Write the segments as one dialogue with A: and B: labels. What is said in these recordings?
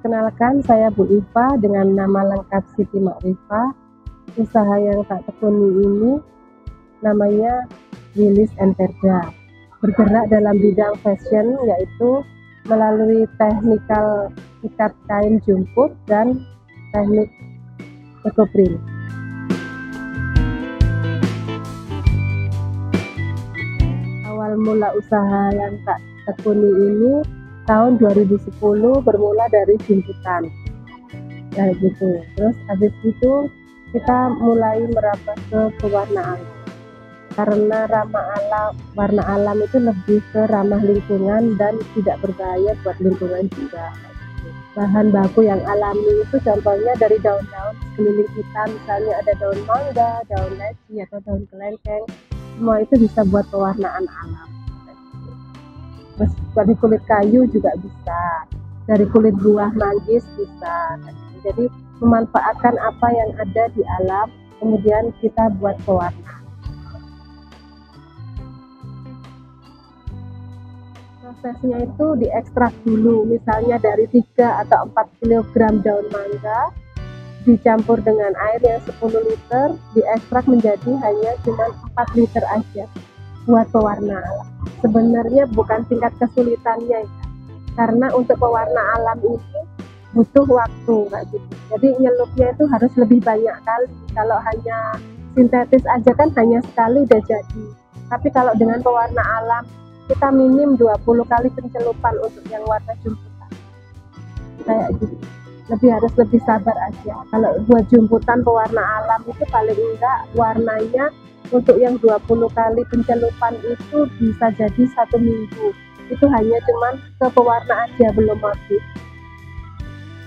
A: Perkenalkan, saya Bu Iva dengan nama lengkap Siti Makrifah. Usaha yang tak tekuni ini namanya Wilis and Perda. Bergerak dalam bidang fashion, yaitu melalui teknikal ikat kain jumput dan teknik ekoprint. Awal mula usaha yang tak tekuni ini tahun 2010 bermula dari jumputan kayak gitu. Terus habis itu kita mulai merambah ke pewarnaan karena warna alam itu lebih ke ramah lingkungan dan tidak berbahaya buat lingkungan juga. Bahan baku yang alami itu contohnya dari daun-daun sekeliling kita, misalnya ada daun mangga, daun leci atau daun kelengkeng, semua itu bisa buat pewarnaan alam. Terus dari kulit kayu juga bisa, dari kulit buah manggis bisa. Jadi memanfaatkan apa yang ada di alam, kemudian kita buat pewarna. Prosesnya itu diekstrak dulu, misalnya dari 3 atau 4 kg daun mangga dicampur dengan air yang 10 liter, diekstrak menjadi hanya cuma 4 liter aja buat pewarna alam. Sebenarnya bukan tingkat kesulitannya ya, karena untuk pewarna alam ini butuh waktu kayak gitu. Jadi nyelupnya itu harus lebih banyak kali. Kalau hanya sintetis aja kan hanya sekali udah jadi. Tapi kalau dengan pewarna alam kita minim 20 kali pencelupan untuk yang warna jumputan kayak gitu. Harus lebih sabar aja. Kalau buat jumputan pewarna alam itu paling enggak warnanya untuk yang 20 kali pencelupan itu bisa jadi 1 minggu. Itu hanya cuman ke pewarna aja, belum motif.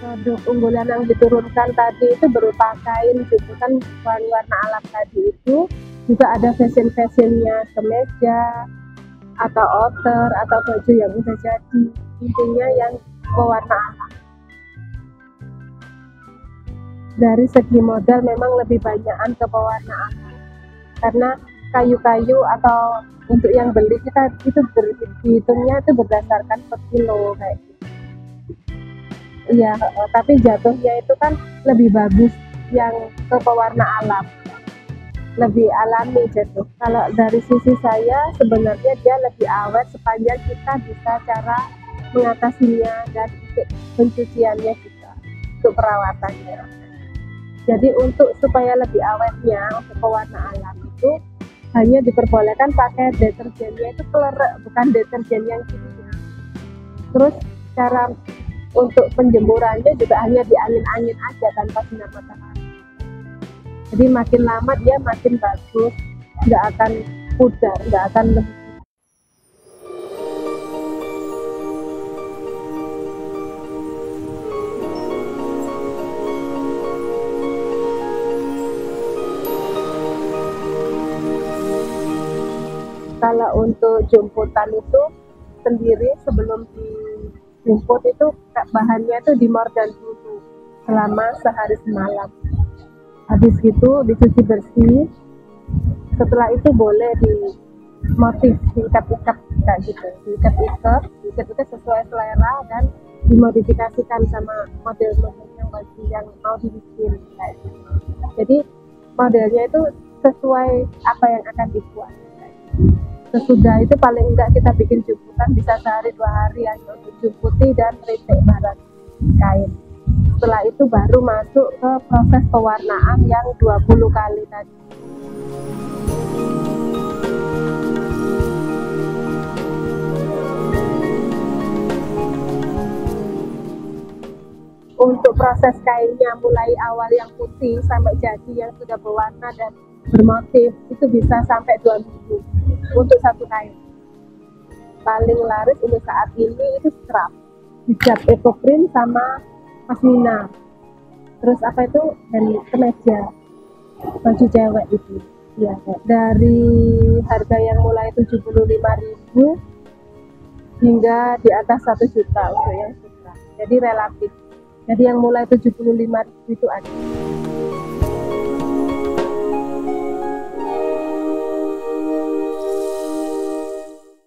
A: Produk unggulan yang diturunkan tadi itu berupa kain jumputan warna alam tadi itu. Juga ada fashion-fashionnya, kemeja atau outer atau baju yang udah jadi. Intinya yang pewarna alam. Dari segi modal memang lebih banyakan ke pewarna alam, karena kayu-kayu atau untuk yang beli kita itu dihitungnya itu berdasarkan per kilo kayak gitu. Iya, tapi jatuhnya itu kan lebih bagus yang ke pewarna alam, lebih alami jatuh. Kalau dari sisi saya sebenarnya dia lebih awet sepanjang kita bisa cara mengatasinya dan untuk pencuciannya juga, untuk perawatannya. Jadi untuk supaya lebih awetnya untuk pewarna alam itu hanya diperbolehkan pakai deterjennya itu kelerek, bukan deterjen yang kimia. Terus cara untuk penjemurannya juga hanya di angin-angin aja tanpa sinar matahari. Jadi makin lama dia makin bagus, nggak akan pudar, nggak akan lebih. Kalau untuk jumputan itu sendiri sebelum dijumput itu bahannya itu dimordan dulu selama sehari semalam. Habis itu dicuci bersih. Setelah itu boleh dimotif, diikat-ikat kayak gitu, diikat-ikat sesuai selera dan dimodifikasikan sama model-model yang baju yang mau dibikin kayak gitu. Jadi modelnya itu sesuai apa yang akan dibuat. Sesudah itu paling enggak kita bikin jumputan bisa sehari 2 hari hanya untuk jumputi dan rintik barat kain. Setelah itu baru masuk ke proses pewarnaan yang 20 kali tadi. Untuk proses kainnya mulai awal yang putih sampai jadi yang sudah berwarna dan bermotif itu bisa sampai 2 minggu untuk satu kain. Paling laris untuk saat ini itu scrap, hijab ekoprint sama pasmina. Terus apa itu dan kemeja, baju cewek itu. Ya, dari harga yang mulai 75.000 hingga di atas 1 juta untuk yang sutra. Jadi relatif. Jadi yang mulai 75.000 itu ada.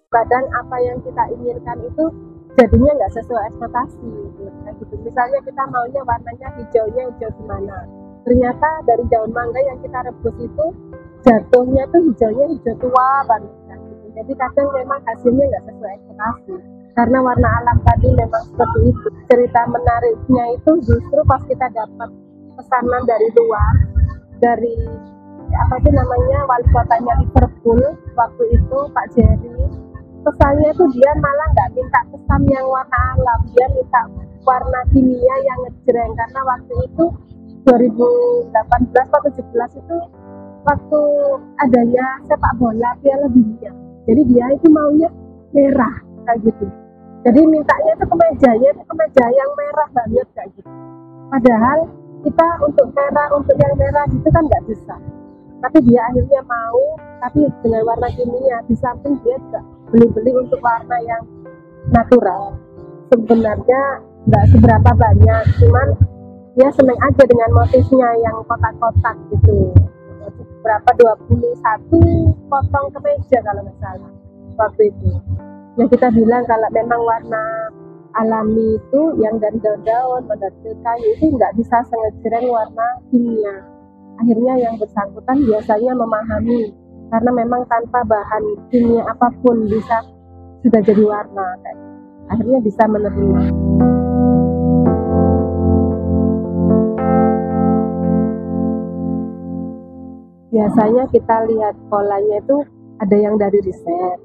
A: Kadang apa yang kita inginkan itu jadinya nggak sesuai ekspektasi gitu kan. gitu. Misalnya kita maunya warnanya hijaunya hijau gimana, ternyata dari daun mangga yang kita rebus itu jatuhnya tuh hijaunya hijau tua banget kan, gitu. Jadi kadang memang hasilnya nggak sesuai ekspektasi karena warna alam tadi memang seperti itu. Cerita menariknya itu justru pas kita dapat pesanan dari luar, dari apa sih namanya, wali kotanya Liverpool waktu itu, Pak Jerry. Pesannya tuh dia malah nggak minta pesan yang warna alam, dia minta warna kimia yang ngejreng, karena waktu itu 2018 atau 17 itu waktu adanya sepak bola Piala Dunia. Jadi dia itu maunya merah kayak gitu. Jadi mintanya itu kemejanya itu kemeja yang merah banget kayak gitu. Padahal kita untuk merah, untuk yang merah itu kan nggak bisa. Tapi dia akhirnya mau, tapi dengan warna kimia. Di samping dia juga beli-beli untuk warna yang natural. Sebenarnya nggak seberapa banyak, cuman dia seneng aja dengan motifnya yang kotak-kotak gitu. Berapa 21 potong kemeja kalau nggak salah waktu itu. Yang kita bilang kalau memang warna alami itu yang dari daun-daun, dari kayu itu nggak bisa sengejreng warna kimia. Akhirnya yang bersangkutan biasanya memahami karena memang tanpa bahan kimia apapun bisa sudah jadi warna, akhirnya bisa menerima. Biasanya kita lihat polanya itu ada yang dari riset,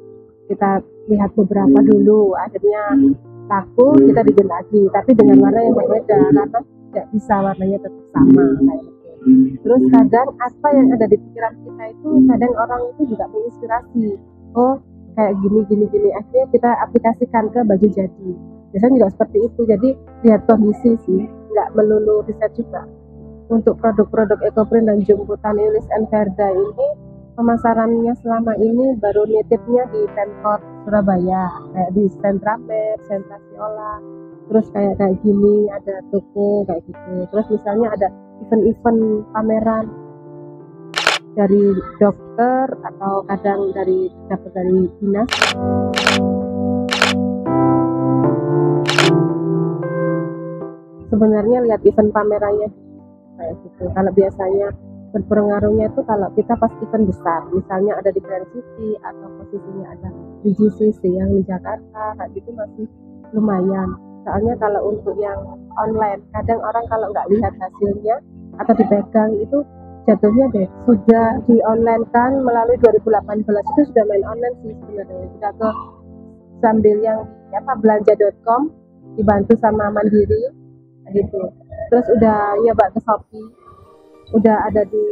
A: kita lihat beberapa dulu, akhirnya laku kita bikin lagi tapi dengan warna yang berbeda karena tidak bisa warnanya tetap sama kayak gitu. Terus kadang apa yang ada di pikiran kita itu kadang orang itu juga menginspirasi, oh kayak gini, akhirnya kita aplikasikan ke baju jadi. Biasanya juga seperti itu, jadi lihat kondisi sih, nggak melulu riset juga. Untuk produk-produk ekoprint dan jemputan Yulis and Verda ini pemasarannya selama ini baru nitipnya di Pemkot Surabaya, kayak di Sentramed, Sentra Siola, terus kayak gini ada toko kayak gitu. Terus misalnya ada event-event pameran dari dokter atau kadang dari dapat dari dinas. Sebenarnya lihat event pamerannya kayak gitu. Kalau biasanya berpengaruhnya itu kalau kita pas event besar, misalnya ada di Grand City atau posisinya ada di GCC yang di Jakarta, kayak gitu masih lumayan. Soalnya kalau untuk yang online, kadang orang kalau nggak lihat hasilnya atau dipegang itu jatuhnya deh sudah di online kan melalui 2018 itu sudah main online sih sebenarnya, sudah ke sambil yang belanja.com dibantu sama Mandiri gitu. Terus udah nyoba ke Shopee, udah ada di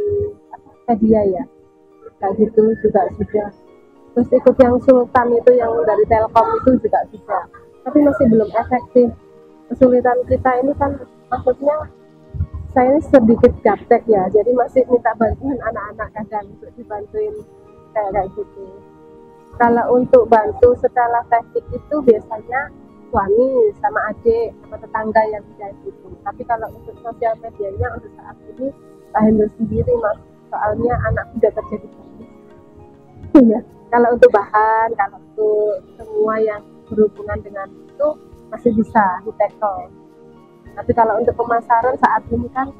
A: Tokopedia ya kayak gitu juga sudah. Terus ikut yang Sultan itu yang dari Telkom itu juga sudah, tapi masih belum efektif. Kesulitan kita ini kan maksudnya saya ini sedikit gaptek ya, jadi masih minta bantuan anak-anak kadang untuk dibantuin kayak gitu. Kalau untuk bantu secara teknik itu biasanya suami sama adik sama tetangga yang bisa gitu. Tapi kalau untuk sosial medianya untuk saat ini saya handle sendiri mas, soalnya anak sudah kerja di sini. Ya. Kalau untuk bahan, kalau untuk semua yang berhubungan dengan itu masih bisa di-tackle. Tapi kalau untuk pemasaran saat ini kan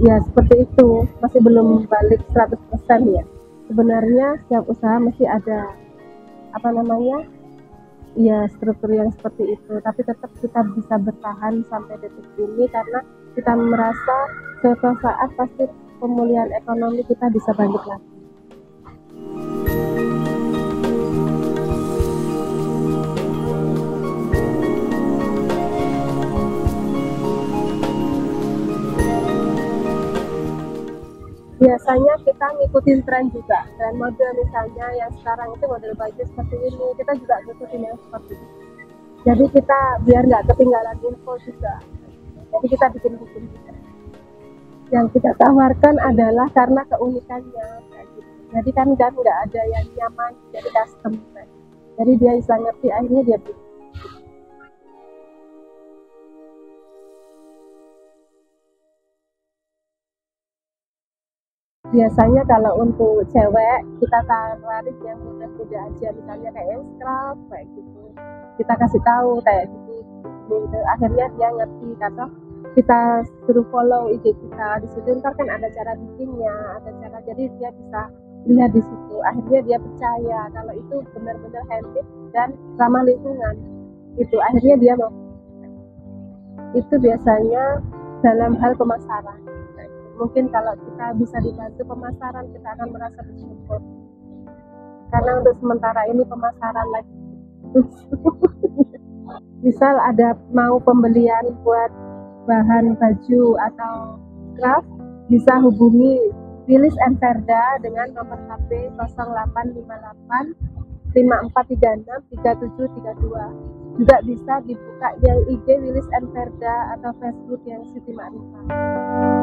A: ya seperti itu, masih belum balik 100% ya. Sebenarnya setiap usaha mesti ada ya struktur yang seperti itu, tapi tetap kita bisa bertahan sampai detik ini karena kita merasa suatu saat pasti pemulihan ekonomi kita bisa bangkit lagi. Biasanya kita ngikutin tren juga, tren mode misalnya yang sekarang itu model baju seperti ini, kita juga ngikutin yang seperti ini. Jadi kita biar nggak ketinggalan info juga, jadi kita bikin juga. Yang kita tawarkan adalah karena keunikannya, jadi kan nggak ada yang nyaman jadi custom, jadi dia bisa ngerti akhirnya dia bikin. Biasanya kalau untuk cewek kita tawarin yang mudah-mudah aja, misalnya kayak scrub kayak gitu, kita kasih tahu kayak gitu gitu. Akhirnya dia ngerti, atau kita suruh follow IG kita di situ, ntar kan ada cara bikinnya, ada cara, jadi dia bisa lihat di situ. Akhirnya dia percaya kalau itu benar-benar handmade dan ramah lingkungan. Itu akhirnya dia mau. Itu biasanya dalam hal pemasaran. Mungkin kalau kita bisa dibantu pemasaran, kita akan merasa bersyukur. Karena untuk sementara ini pemasaran lagi. Misal ada mau pembelian buat bahan baju atau craft, bisa hubungi Wilis and Verda dengan nomor HP 0858 5436 3732. Juga bisa dibuka yang IG Wilis and Verda atau Facebook yang Siti Ma'rifah.